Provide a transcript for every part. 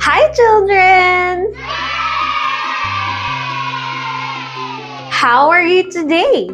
Hi, children! How are you today?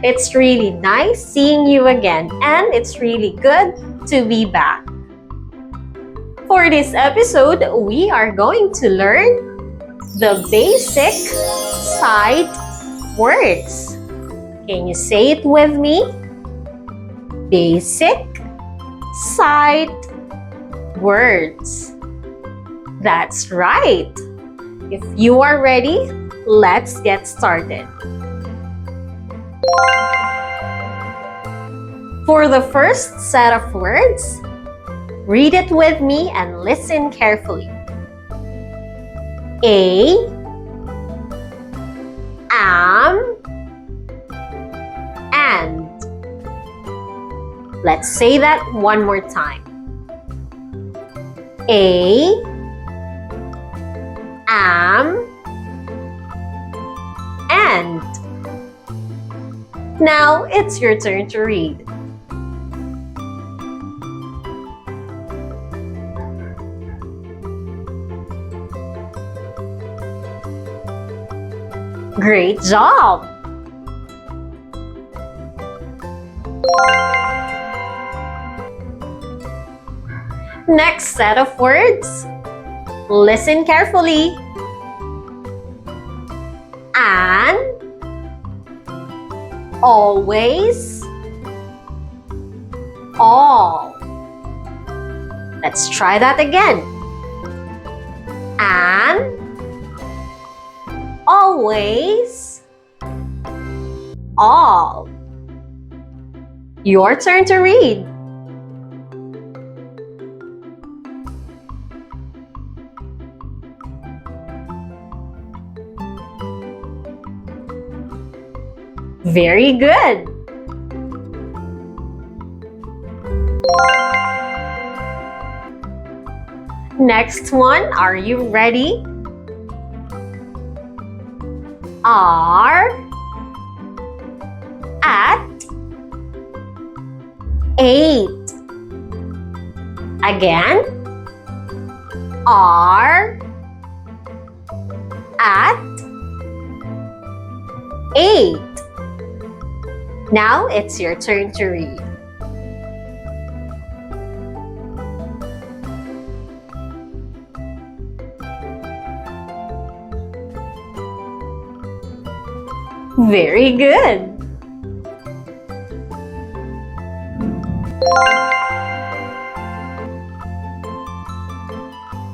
It's really nice seeing you again, and it's really good to be back. For this episode, we are going to learn the basic sight words. Can you say it with me? Basic sight words. That's right. If you are ready, let's get started. For the first set of words, read it with me and listen carefully. Am, and. Let's say that one more time. Am, and. Now it's your turn to read. Great job! Next set of words. Listen carefully. An, always, all. Let's try that again. An, always, all. Your turn to read. Very good. Next one, are you ready? Are, at, 8. Again. Are, at, 8. Now it's your turn to read. Very good.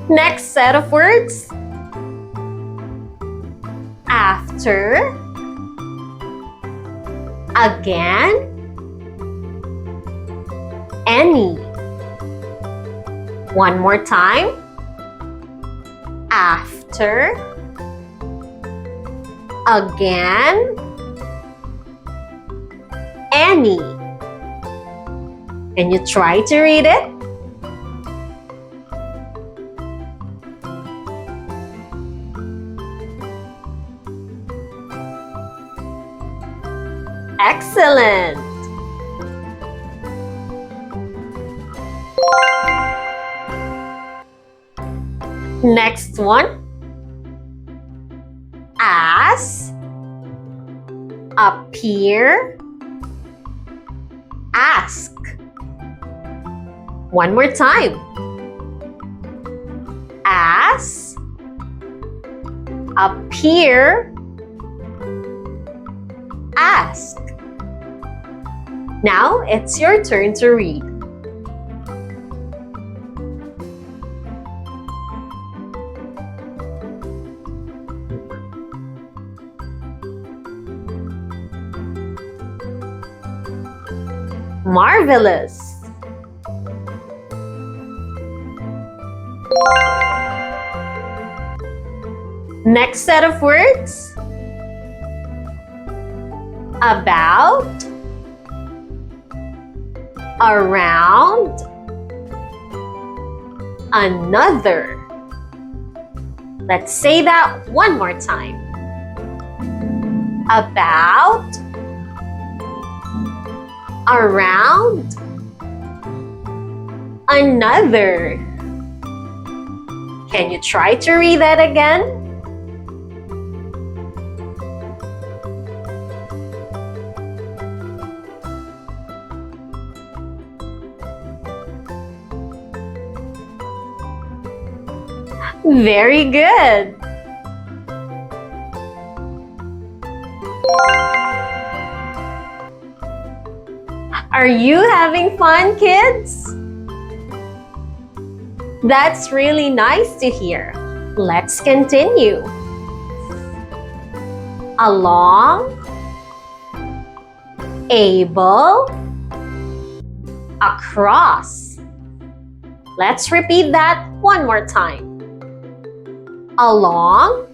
Next set of words. After, again, any. One more time. After, again, any. Can you try to read it? Excellent! Next one. As, appear, ask. One more time. As, appear, ask. Now it's your turn to read. Marvelous! Next set of words. About, around, another. Let's say that one more time. About, around, Another. Can you try to read that again? Very good. Are you having fun, kids? That's really nice to hear. Let's continue. Along, able, across. Let's repeat that one more time. Along,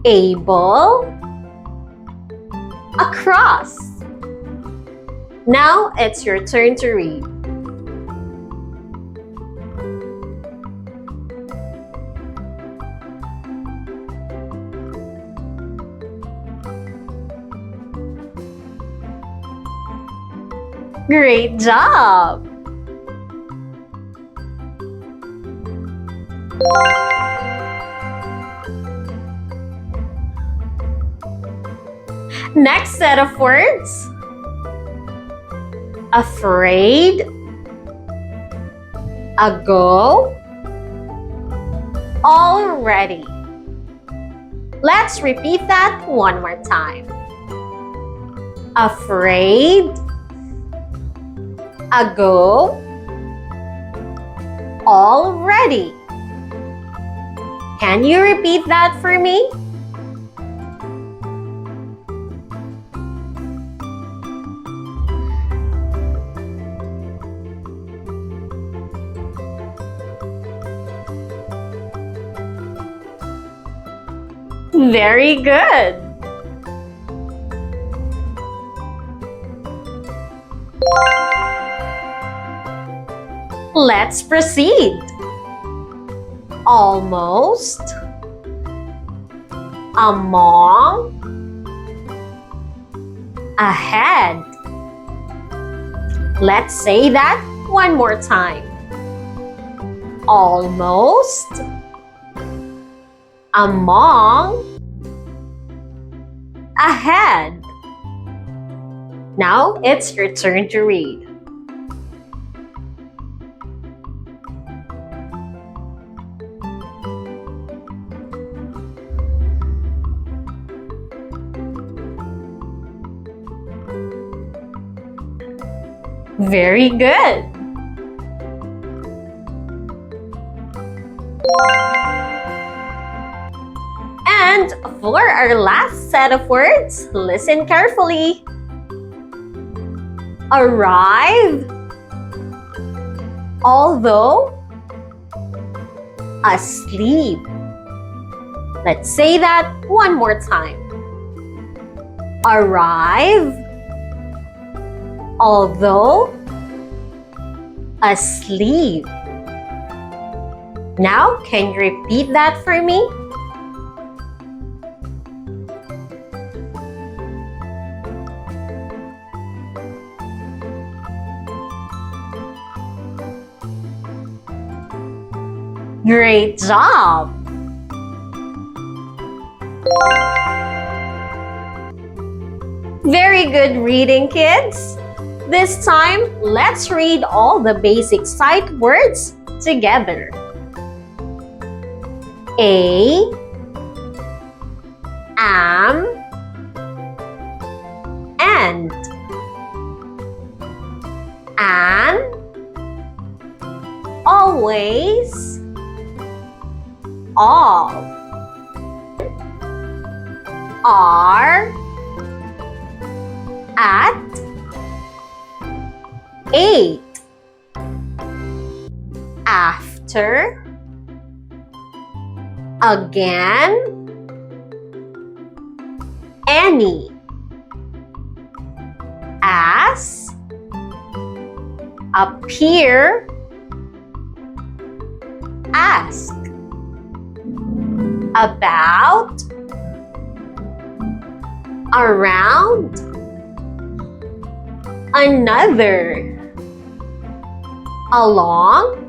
able, across. Now it's your turn to read. Great job! Next set of words. Afraid, ago, already. Let's repeat that one more time. Afraid, ago, already. Can you repeat that for me? Very good. Let's proceed. Almost, among, ahead. Let's say that one more time. Almost, among, ahead. Now it's your turn to read. Very good. And for our last set of words, listen carefully. Arrive, although asleep. Let's say that one more time. Arrive, although asleep. Now, can you repeat that for me? Great job! Very good reading, kids! This time, let's read all the basic sight words together. A, am, and, an, always, all, are, at, eight, after, again, any, as, appear, ask, about, around, another, along,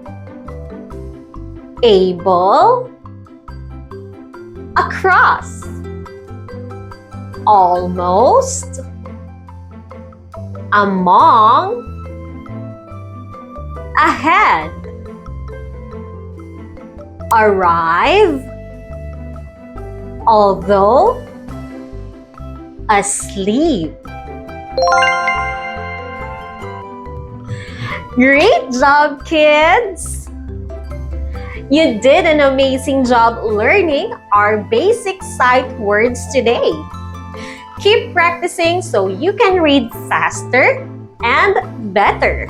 able, across, almost, among, ahead, arrive, although, asleep. Great job, kids! You did an amazing job learning our basic sight words today. Keep practicing so you can read faster and better.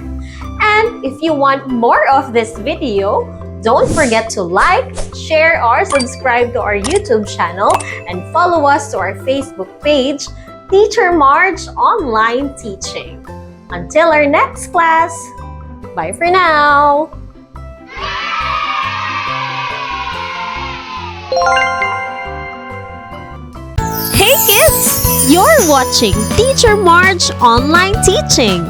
And if you want more of this video, don't forget to like, share, or subscribe to our YouTube channel and follow us to our Facebook page, Teacher Marj Online Teaching. Until our next class, bye for now! Hey kids! You're watching Teacher Marj Online Teaching.